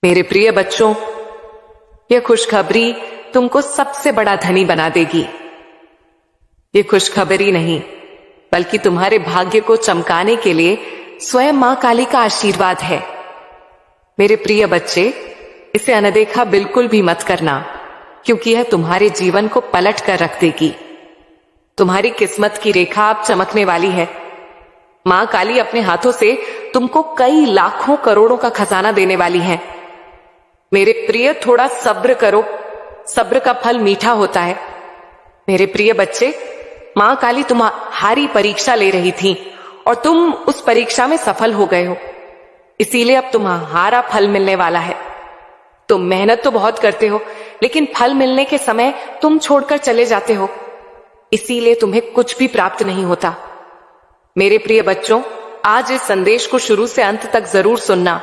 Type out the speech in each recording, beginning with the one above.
मेरे प्रिय बच्चों, यह खुशखबरी तुमको सबसे बड़ा धनी बना देगी। ये खुशखबरी नहीं, बल्कि तुम्हारे भाग्य को चमकाने के लिए स्वयं मां काली का आशीर्वाद है। मेरे प्रिय बच्चे, इसे अनदेखा बिल्कुल भी मत करना, क्योंकि यह तुम्हारे जीवन को पलट कर रख देगी। तुम्हारी किस्मत की रेखा अब चमकने वाली है। मां काली अपने हाथों से तुमको कई लाखों करोड़ों का खजाना देने वाली है। मेरे प्रिय, थोड़ा सब्र करो, सब्र का फल मीठा होता है। मेरे प्रिय बच्चे, मां काली तुम्हारी परीक्षा ले रही थी और तुम उस परीक्षा में सफल हो गए हो, इसीलिए अब तुम्हारा फल मिलने वाला है। तुम मेहनत तो बहुत करते हो, लेकिन फल मिलने के समय तुम छोड़कर चले जाते हो, इसीलिए तुम्हें कुछ भी प्राप्त नहीं होता। मेरे प्रिय बच्चों, आज इस संदेश को शुरू से अंत तक जरूर सुनना,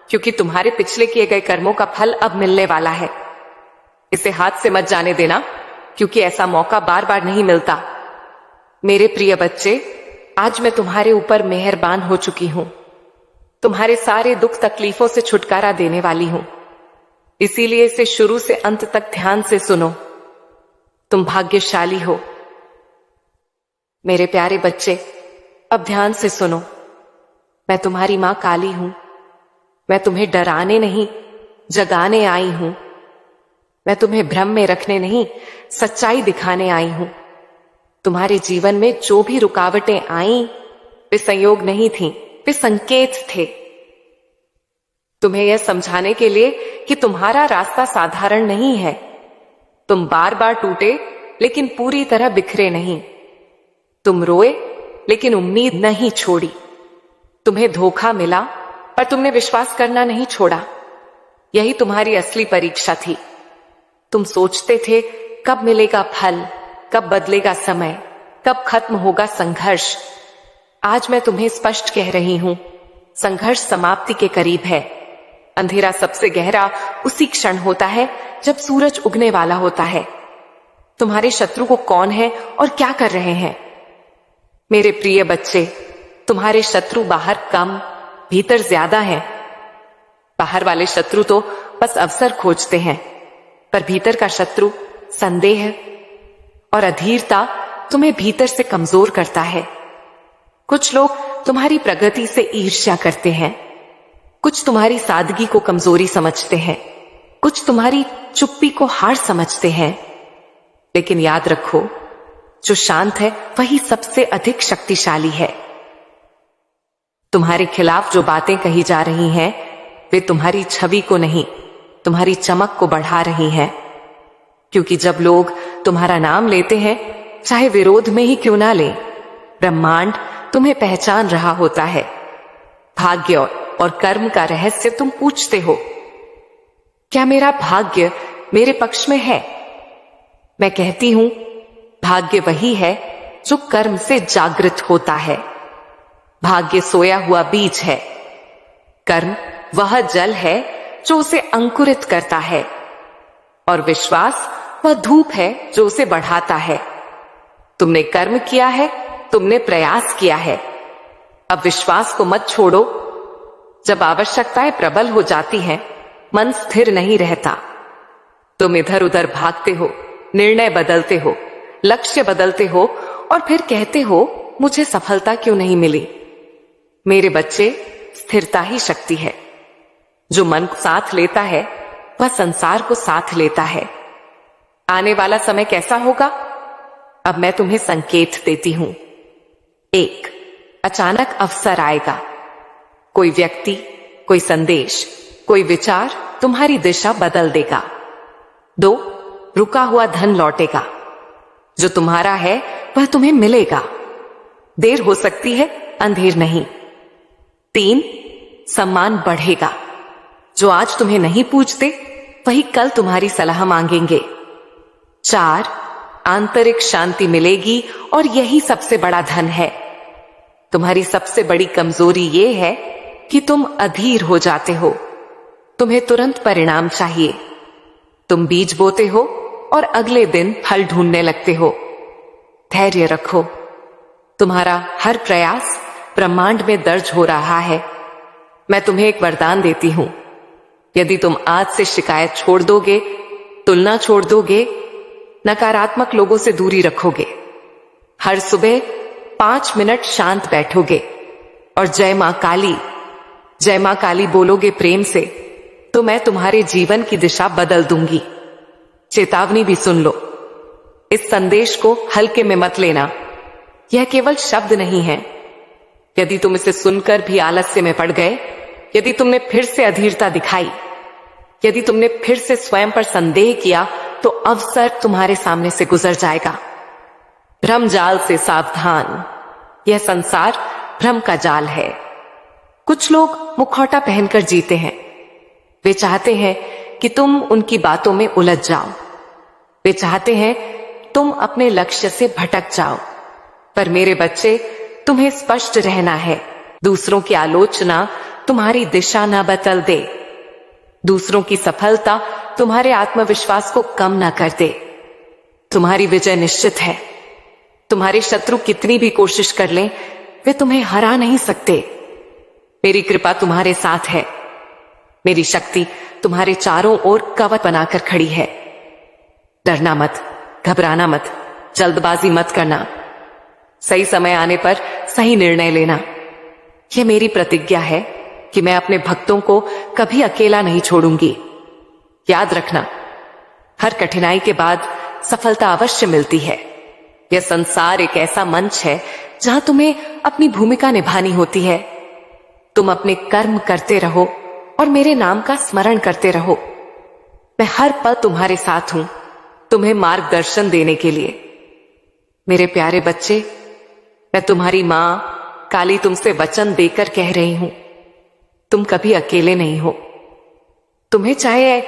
क्योंकि तुम्हारे पिछले किए गए कर्मों का फल अब मिलने वाला है। इसे हाथ से मत जाने देना, क्योंकि ऐसा मौका बार बार नहीं मिलता। मेरे प्रिय बच्चे, आज मैं तुम्हारे ऊपर मेहरबान हो चुकी हूं। तुम्हारे सारे दुख तकलीफों से छुटकारा देने वाली हूं, इसीलिए इसे शुरू से अंत तक ध्यान से सुनो। तुम भाग्यशाली हो। मेरे प्यारे बच्चे, अब ध्यान से सुनो। मैं तुम्हारी मां काली हूं। मैं तुम्हें डराने नहीं, जगाने आई हूं। मैं तुम्हें भ्रम में रखने नहीं, सच्चाई दिखाने आई हूं। तुम्हारे जीवन में जो भी रुकावटें आईं, वे संयोग नहीं थीं, वे संकेत थे। तुम्हें यह समझाने के लिए कि तुम्हारा रास्ता साधारण नहीं है। तुम बार बार टूटे, लेकिन पूरी तरह बिखरे नहीं। तुम रोए, लेकिन उम्मीद नहीं छोड़ी। तुम्हें धोखा मिला, पर तुमने विश्वास करना नहीं छोड़ा। यही तुम्हारी असली परीक्षा थी। तुम सोचते थे कब मिलेगा फल, कब बदलेगा समय, कब खत्म होगा संघर्ष। आज मैं तुम्हें स्पष्ट कह रही हूं, संघर्ष समाप्ति के करीब है। अंधेरा सबसे गहरा उसी क्षण होता है जब सूरज उगने वाला होता है। तुम्हारे शत्रु को कौन है और क्या कर रहे हैं? मेरे प्रिय बच्चे, तुम्हारे शत्रु बाहर कम, भीतर ज्यादा हैं। बाहर वाले शत्रु तो बस अवसर खोजते हैं, पर भीतर का शत्रु संदेह और अधीरता तुम्हें भीतर से कमजोर करता है। कुछ लोग तुम्हारी प्रगति से ईर्ष्या करते हैं, कुछ तुम्हारी सादगी को कमजोरी समझते हैं, कुछ तुम्हारी चुप्पी को हार समझते हैं। लेकिन याद रखो, जो शांत है वही सबसे अधिक शक्तिशाली है। तुम्हारे खिलाफ जो बातें कही जा रही हैं, वे तुम्हारी छवि को नहीं, तुम्हारी चमक को बढ़ा रही हैं। क्योंकि जब लोग तुम्हारा नाम लेते हैं, चाहे विरोध में ही क्यों ना लें, ब्रह्मांड तुम्हें पहचान रहा होता है। भाग्य और कर्म का रहस्य तुम पूछते हो, क्या मेरा भाग्य मेरे पक्ष में है? मैं कहती हूं, भाग्य वही है जो कर्म से जागृत होता है। भाग्य सोया हुआ बीज है। कर्म वह जल है जो उसे अंकुरित करता है, और विश्वास वह धूप है जो उसे बढ़ाता है। तुमने कर्म किया है, तुमने प्रयास किया है। अब विश्वास को मत छोड़ो। जब आवश्यकताएं प्रबल हो जाती हैं, मन स्थिर नहीं रहता। तुम इधर उधर भागते हो, निर्णय बदलते हो, लक्ष्य बदलते हो, और फिर कहते हो मुझे सफलता क्यों नहीं मिली? मेरे बच्चे, स्थिरता ही शक्ति है। जो मन को साथ लेता है, वह संसार को साथ लेता है। आने वाला समय कैसा होगा? अब मैं तुम्हें संकेत देती हूं। 1, अचानक अवसर आएगा। कोई व्यक्ति, कोई संदेश, कोई विचार तुम्हारी दिशा बदल देगा। 2, रुका हुआ धन लौटेगा। जो तुम्हारा है वह तुम्हें मिलेगा। देर हो सकती है, अंधेर नहीं। 3, सम्मान बढ़ेगा। जो आज तुम्हें नहीं पूछते, वही कल तुम्हारी सलाह मांगेंगे। 4, आंतरिक शांति मिलेगी, और यही सबसे बड़ा धन है। तुम्हारी सबसे बड़ी कमजोरी यह है कि तुम अधीर हो जाते हो। तुम्हें तुरंत परिणाम चाहिए। तुम बीज बोते हो और अगले दिन फल ढूंढने लगते हो। धैर्य रखो। तुम्हारा हर प्रयास ब्रह्मांड में दर्ज हो रहा है। मैं तुम्हें एक वरदान देती हूं। यदि तुम आज से शिकायत छोड़ दोगे, तुलना छोड़ दोगे, नकारात्मक लोगों से दूरी रखोगे, हर सुबह 5 मिनट शांत बैठोगे और जय मां काली बोलोगे प्रेम से, तो मैं तुम्हारे जीवन की दिशा बदल दूंगी। चेतावनी भी सुन लो, इस संदेश को हल्के में मत लेना। यह केवल शब्द नहीं है। यदि तुम इसे सुनकर भी आलस्य में पड़ गए, यदि तुमने फिर से अधीरता दिखाई, यदि तुमने फिर से स्वयं पर संदेह किया, तो अवसर तुम्हारे सामने से गुजर जाएगा। भ्रम जाल से सावधान, यह संसार भ्रम का जाल है। कुछ लोग मुखौटा पहनकर जीते हैं। वे चाहते हैं कि तुम उनकी बातों में उलझ जाओ। वे चाहते हैं तुम अपने लक्ष्य से भटक जाओ। पर मेरे बच्चे, तुम्हें स्पष्ट रहना है। दूसरों की आलोचना तुम्हारी दिशा न बदल दे। दूसरों की सफलता तुम्हारे आत्मविश्वास को कम न कर दे। तुम्हारी विजय निश्चित है। तुम्हारे शत्रु कितनी भी कोशिश कर लें, वे तुम्हें हरा नहीं सकते। मेरी कृपा तुम्हारे साथ है। मेरी शक्ति तुम्हारे चारों ओर कवच बनाकर खड़ी है। डरना मत, घबराना मत, जल्दबाजी मत करना। सही समय आने पर सही निर्णय लेना। यह मेरी प्रतिज्ञा है कि मैं अपने भक्तों को कभी अकेला नहीं छोड़ूंगी। याद रखना, हर कठिनाई के बाद सफलता अवश्य मिलती है। यह संसार एक ऐसा मंच है जहां तुम्हें अपनी भूमिका निभानी होती है। तुम अपने कर्म करते रहो और मेरे नाम का स्मरण करते रहो। मैं हर पल तुम्हारे साथ हूं, तुम्हें मार्गदर्शन देने के लिए। मेरे प्यारे बच्चे, मैं तुम्हारी मां काली तुमसे वचन देकर कह रही हूं, तुम कभी अकेले नहीं हो। तुम्हें चाहे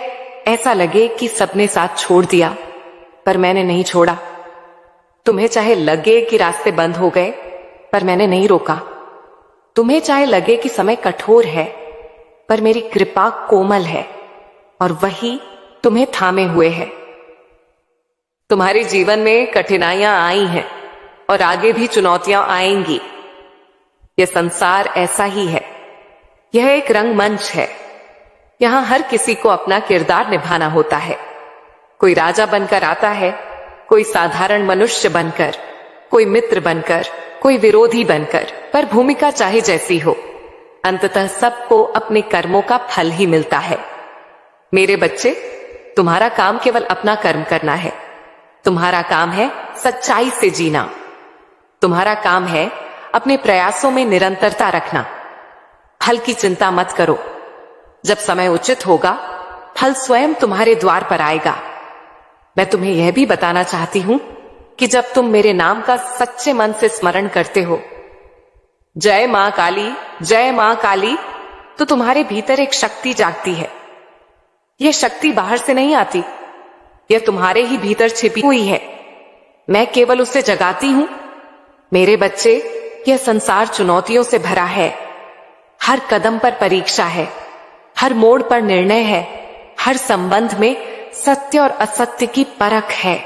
ऐसा लगे कि सबने साथ छोड़ दिया, पर मैंने नहीं छोड़ा। तुम्हें चाहे लगे कि रास्ते बंद हो गए, पर मैंने नहीं रोका। तुम्हें चाहे लगे कि समय कठोर है, पर मेरी कृपा कोमल है और वही तुम्हें थामे हुए है। तुम्हारे जीवन में कठिनाइयां आई हैं और आगे भी चुनौतियां आएंगी। यह संसार ऐसा ही है। यह एक रंगमंच है। यहां हर किसी को अपना किरदार निभाना होता है। कोई राजा बनकर आता है, कोई साधारण मनुष्य बनकर, कोई मित्र बनकर, कोई विरोधी बनकर, पर भूमिका चाहे जैसी हो, अंततः सबको अपने कर्मों का फल ही मिलता है। मेरे बच्चे, तुम्हारा काम केवल अपना कर्म करना है। तुम्हारा काम है सच्चाई से जीना। तुम्हारा काम है अपने प्रयासों में निरंतरता रखना। फल की चिंता मत करो। जब समय उचित होगा, फल स्वयं तुम्हारे द्वार पर आएगा। मैं तुम्हें यह भी बताना चाहती हूं कि जब तुम मेरे नाम का सच्चे मन से स्मरण करते हो, जय मां काली, तो तुम्हारे भीतर एक शक्ति जागती है। यह शक्ति बाहर से नहीं आती, यह तुम्हारे ही भीतर छिपी हुई है। मैं केवल उसे जगाती हूं। मेरे बच्चे, यह संसार चुनौतियों से भरा है। हर कदम पर परीक्षा है, हर मोड़ पर निर्णय है, हर संबंध में सत्य और असत्य की परख है।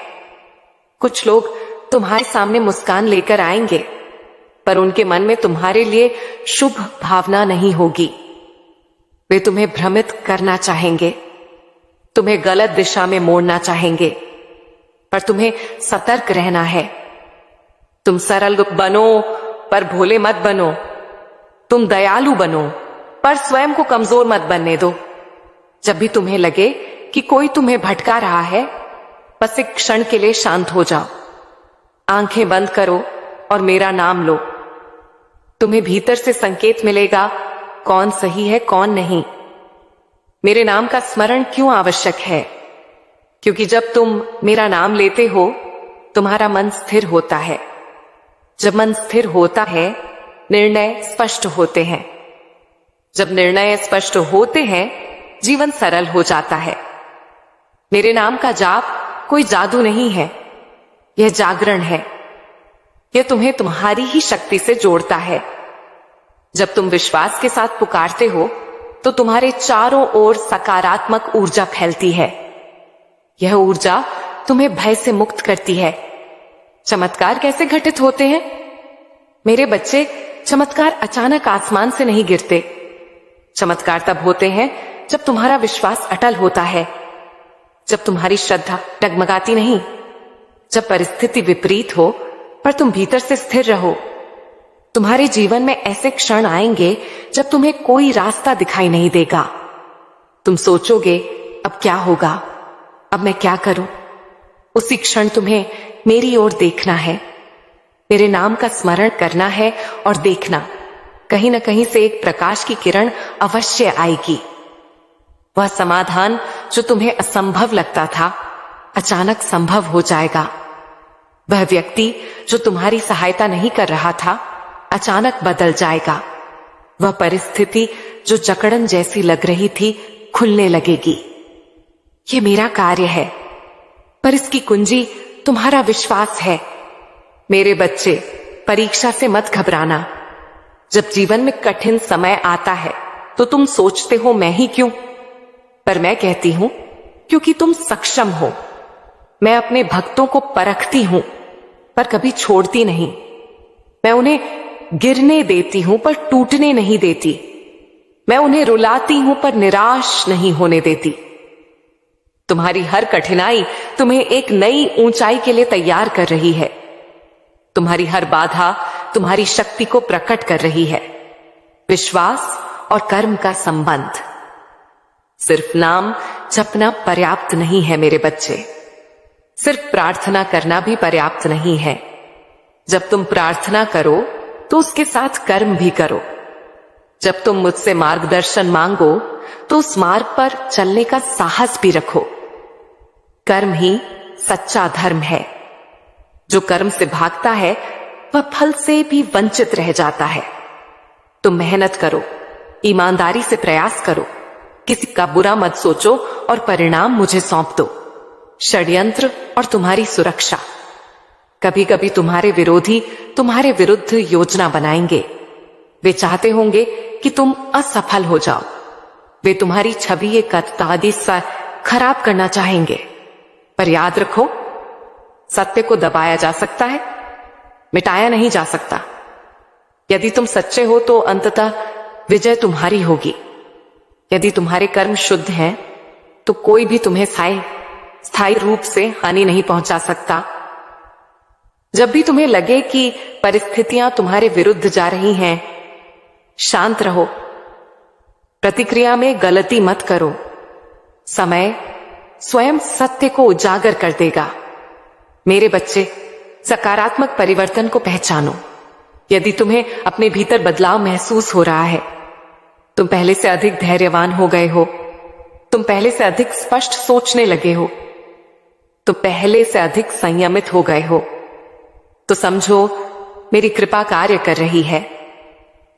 कुछ लोग तुम्हारे सामने मुस्कान लेकर आएंगे, पर उनके मन में तुम्हारे लिए शुभ भावना नहीं होगी। वे तुम्हें भ्रमित करना चाहेंगे, तुम्हें गलत दिशा में मोड़ना चाहेंगे, पर तुम्हें सतर्क रहना है। तुम सरल बनो, पर भोले मत बनो। तुम दयालु बनो, पर स्वयं को कमजोर मत बनने दो। जब भी तुम्हें लगे कि कोई तुम्हें भटका रहा है, बस एक क्षण के लिए शांत हो जाओ। आंखें बंद करो और मेरा नाम लो। तुम्हें भीतर से संकेत मिलेगा कौन सही है, कौन नहीं। मेरे नाम का स्मरण क्यों आवश्यक है? क्योंकि जब तुम मेरा नाम लेते हो, तुम्हारा मन स्थिर होता है। जब मन स्थिर होता है, निर्णय स्पष्ट होते हैं। जब निर्णय स्पष्ट होते हैं, जीवन सरल हो जाता है। मेरे नाम का जाप कोई जादू नहीं है, यह जागरण है। यह तुम्हें तुम्हारी ही शक्ति से जोड़ता है। जब तुम विश्वास के साथ पुकारते हो, तो तुम्हारे चारों ओर सकारात्मक ऊर्जा फैलती है। यह ऊर्जा तुम्हें भय से मुक्त करती है। चमत्कार कैसे घटित होते हैं? मेरे बच्चे, चमत्कार अचानक आसमान से नहीं गिरते। चमत्कार तब होते हैं जब तुम्हारा विश्वास अटल होता है, जब तुम्हारी श्रद्धा डगमगाती नहीं, जब परिस्थिति विपरीत हो पर तुम भीतर से स्थिर रहो। तुम्हारे जीवन में ऐसे क्षण आएंगे जब तुम्हें कोई रास्ता दिखाई नहीं देगा। तुम सोचोगे अब क्या होगा, अब मैं क्या करूं। उसी क्षण तुम्हें मेरी ओर देखना है, मेरे नाम का स्मरण करना है और देखना, कहीं ना कहीं से एक प्रकाश की किरण अवश्य आएगी। वह समाधान जो तुम्हें असंभव लगता था अचानक संभव हो जाएगा। वह व्यक्ति जो तुम्हारी सहायता नहीं कर रहा था अचानक बदल जाएगा। वह परिस्थिति जो जकड़न जैसी लग रही थी खुलने लगेगी। ये मेरा कार्य है, पर इसकी कुंजी तुम्हारा विश्वास है। मेरे बच्चे, परीक्षा से मत घबराना। जब जीवन में कठिन समय आता है तो तुम सोचते हो मैं ही क्यों, पर मैं कहती हूं क्योंकि तुम सक्षम हो। मैं अपने भक्तों को परखती हूं पर कभी छोड़ती नहीं। मैं उन्हें गिरने देती हूं पर टूटने नहीं देती। मैं उन्हें रुलाती हूं पर निराश नहीं होने देती। तुम्हारी हर कठिनाई तुम्हें एक नई ऊंचाई के लिए तैयार कर रही है। तुम्हारी हर बाधा तुम्हारी शक्ति को प्रकट कर रही है। विश्वास और कर्म का संबंध। सिर्फ नाम जपना पर्याप्त नहीं है मेरे बच्चे। सिर्फ प्रार्थना करना भी पर्याप्त नहीं है। जब तुम प्रार्थना करो तो उसके साथ कर्म भी करो। जब तुम मुझसे मार्गदर्शन मांगो तो उस मार्ग पर चलने का साहस भी रखो। कर्म ही सच्चा धर्म है। जो कर्म से भागता है वह फल से भी वंचित रह जाता है। तुम मेहनत करो, ईमानदारी से प्रयास करो, किसी का बुरा मत सोचो और परिणाम मुझे सौंप दो। षड्यंत्र और तुम्हारी सुरक्षा। कभी कभी तुम्हारे विरोधी तुम्हारे विरुद्ध योजना बनाएंगे। वे चाहते होंगे कि तुम असफल हो जाओ। वे तुम्हारी छवि एक आदि सा खराब करना चाहेंगे, पर याद रखो, सत्य को दबाया जा सकता है, मिटाया नहीं जा सकता। यदि तुम सच्चे हो तो अंततः विजय तुम्हारी होगी। यदि तुम्हारे कर्म शुद्ध हैं तो कोई भी तुम्हें स्थायी रूप से हानि नहीं पहुंचा सकता। जब भी तुम्हें लगे कि परिस्थितियां तुम्हारे विरुद्ध जा रही हैं, शांत रहो। प्रतिक्रिया में गलती मत करो। समय स्वयं सत्य को उजागर कर देगा। मेरे बच्चे, सकारात्मक परिवर्तन को पहचानो। यदि तुम्हें अपने भीतर बदलाव महसूस हो रहा है, तुम पहले से अधिक धैर्यवान हो गए हो, तुम पहले से अधिक स्पष्ट सोचने लगे हो, तुम पहले से अधिक संयमित हो गए हो, तो समझो मेरी कृपा कार्य कर रही है।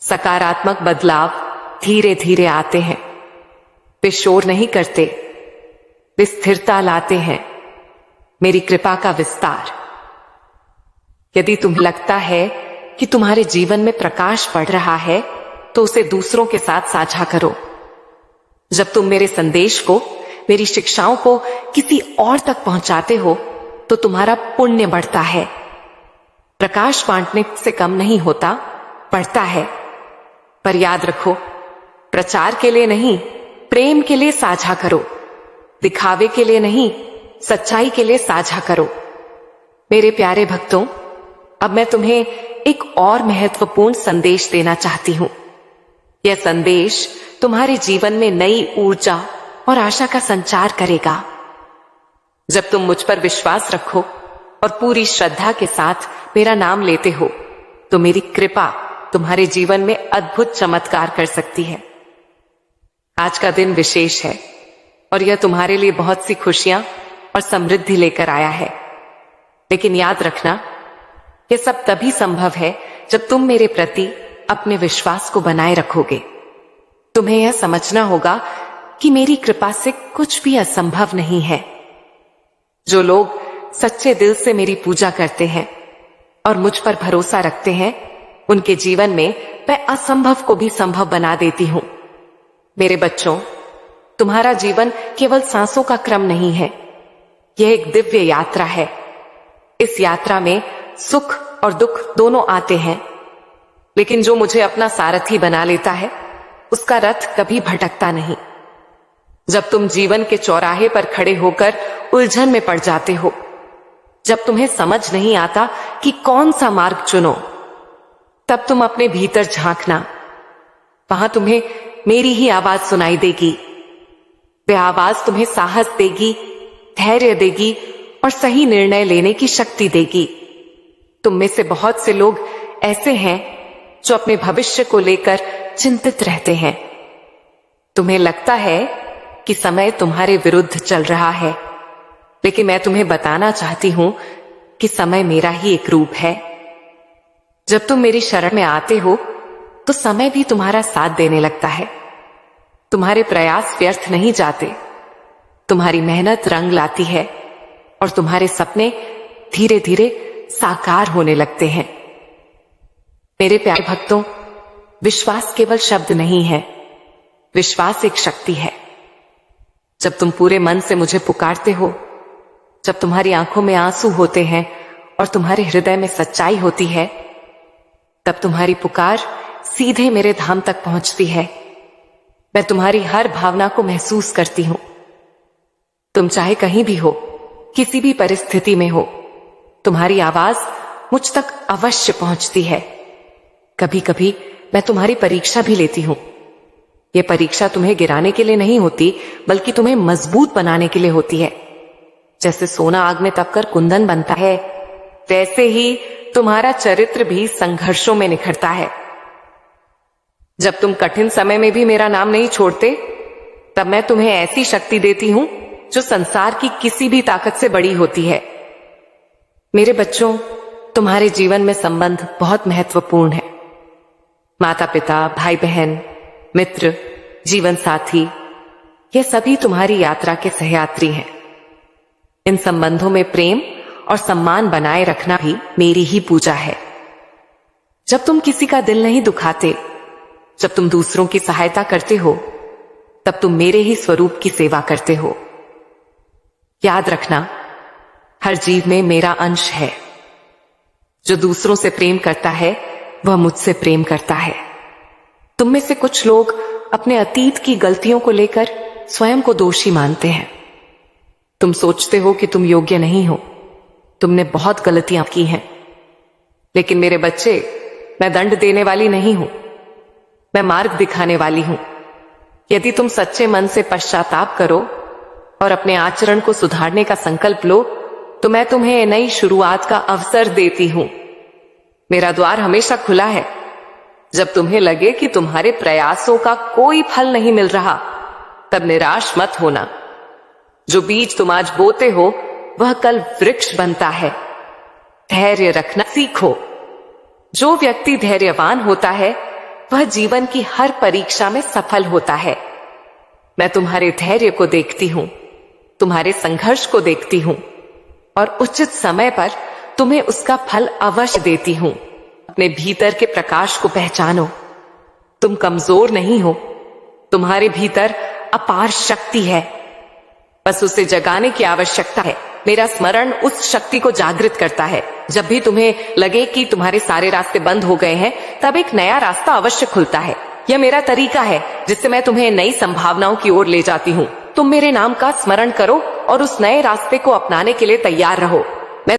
सकारात्मक बदलाव धीरे धीरे आते हैं। वे शोर नहीं करते, वे स्थिरता लाते हैं। मेरी कृपा का विस्तार। यदि तुम्हें लगता है कि तुम्हारे जीवन में प्रकाश पड़ रहा है तो उसे दूसरों के साथ साझा करो। जब तुम मेरे संदेश को, मेरी शिक्षाओं को किसी और तक पहुंचाते हो तो तुम्हारा पुण्य बढ़ता है। प्रकाश बांटने से कम नहीं होता, बढ़ता है। पर याद रखो, प्रचार के लिए नहीं, प्रेम के लिए साझा करो। दिखावे के लिए नहीं, सच्चाई के लिए साझा करो। मेरे प्यारे भक्तों, अब मैं तुम्हें एक और महत्वपूर्ण संदेश देना चाहती हूं। यह संदेश तुम्हारे जीवन में नई ऊर्जा और आशा का संचार करेगा। जब तुम मुझ पर विश्वास रखो और पूरी श्रद्धा के साथ मेरा नाम लेते हो तो मेरी कृपा तुम्हारे जीवन में अद्भुत चमत्कार कर सकती है। आज का दिन विशेष है और यह तुम्हारे लिए बहुत सी खुशियां और समृद्धि लेकर आया है। लेकिन याद रखना, यह सब तभी संभव है जब तुम मेरे प्रति अपने विश्वास को बनाए रखोगे। तुम्हें यह समझना होगा कि मेरी कृपा से कुछ भी असंभव नहीं है। जो लोग सच्चे दिल से मेरी पूजा करते हैं और मुझ पर भरोसा रखते हैं, उनके जीवन में मैं असंभव को भी संभव बना देती हूं। मेरे बच्चों, तुम्हारा जीवन केवल सांसों का क्रम नहीं है, यह एक दिव्य यात्रा है। इस यात्रा में सुख और दुख दोनों आते हैं, लेकिन जो मुझे अपना सारथी बना लेता है, उसका रथ कभी भटकता नहीं। जब तुम जीवन के चौराहे पर खड़े होकर उलझन में पड़ जाते हो, जब तुम्हें समझ नहीं आता कि कौन सा मार्ग चुनो, तब तुम अपने भीतर झांकना। वहां तुम्हें मेरी ही आवाज सुनाई देगी। वह आवाज तुम्हें साहस देगी, धैर्य देगी और सही निर्णय लेने की शक्ति देगी। तुम में से बहुत से लोग ऐसे हैं जो अपने भविष्य को लेकर चिंतित रहते हैं। तुम्हें लगता है कि समय तुम्हारे विरुद्ध चल रहा है, लेकिन मैं तुम्हें बताना चाहती हूं कि समय मेरा ही एक रूप है। जब तुम मेरी शरण में आते हो तो समय भी तुम्हारा साथ देने लगता है। तुम्हारे प्रयास व्यर्थ नहीं जाते, तुम्हारी मेहनत रंग लाती है और तुम्हारे सपने धीरे धीरे साकार होने लगते हैं। मेरे प्यारे भक्तों, विश्वास केवल शब्द नहीं है, विश्वास एक शक्ति है। जब तुम पूरे मन से मुझे पुकारते हो, जब तुम्हारी आंखों में आंसू होते हैं और तुम्हारे हृदय में सच्चाई होती है, तब तुम्हारी पुकार सीधे मेरे धाम तक पहुंचती है। मैं तुम्हारी हर भावना को महसूस करती हूं। तुम चाहे कहीं भी हो, किसी भी परिस्थिति में हो, तुम्हारी आवाज मुझ तक अवश्य पहुंचती है। कभी कभी मैं तुम्हारी परीक्षा भी लेती हूं। यह परीक्षा तुम्हें गिराने के लिए नहीं होती, बल्कि तुम्हें मजबूत बनाने के लिए होती है। जैसे सोना आग में तपकर कुंदन बनता है, वैसे ही तुम्हारा चरित्र भी संघर्षों में निखरता है। जब तुम कठिन समय में भी मेरा नाम नहीं छोड़ते, तब मैं तुम्हें ऐसी शक्ति देती हूं जो संसार की किसी भी ताकत से बड़ी होती है। मेरे बच्चों, तुम्हारे जीवन में संबंध बहुत महत्वपूर्ण है। माता पिता, भाई बहन, मित्र, जीवन साथी, ये सभी तुम्हारी यात्रा के सहयात्री हैं। इन संबंधों में प्रेम और सम्मान बनाए रखना भी मेरी ही पूजा है। जब तुम किसी का दिल नहीं दुखाते, जब तुम दूसरों की सहायता करते हो, तब तुम मेरे ही स्वरूप की सेवा करते हो। याद रखना, हर जीव में मेरा अंश है। जो दूसरों से प्रेम करता है, वह मुझसे प्रेम करता है। तुम में से कुछ लोग अपने अतीत की गलतियों को लेकर स्वयं को दोषी मानते हैं। तुम सोचते हो कि तुम योग्य नहीं हो, तुमने बहुत गलतियां की हैं। लेकिन मेरे बच्चे, मैं दंड देने वाली नहीं हूं, मैं मार्ग दिखाने वाली हूं। यदि तुम सच्चे मन से पश्चाताप करो और अपने आचरण को सुधारने का संकल्प लो, तो मैं तुम्हें नई शुरुआत का अवसर देती हूं। मेरा द्वार हमेशा खुला है। जब तुम्हें लगे कि तुम्हारे प्रयासों का कोई फल नहीं मिल रहा, तब निराश मत होना। जो बीज तुम आज बोते हो, वह कल वृक्ष बनता है। धैर्य रखना सीखो। जो व्यक्ति धैर्यवान होता है, वह जीवन की हर परीक्षा में सफल होता है। मैं तुम्हारे धैर्य को देखती हूं, तुम्हारे संघर्ष को देखती हूं और उचित समय पर तुम्हें उसका फल अवश्य देती हूं। अपने भीतर के प्रकाश को पहचानो। तुम कमजोर नहीं हो, तुम्हारे भीतर अपार शक्ति है, बस उसे जगाने की आवश्यकता है। मेरा स्मरण उस शक्ति को जागृत करता है। जब भी तुम्हें लगे कि तुम्हारे सारे रास्ते बंद हो गए हैं, तब एक नया रास्ता अवश्य खुलता है। यह मेरा तरीका है जिससे मैं तुम्हें नई संभावनाओं की ओर ले जाती हूँ। तुम मेरे नाम का स्मरण करो और उस नए रास्ते को अपनाने के लिए तैयार रहो।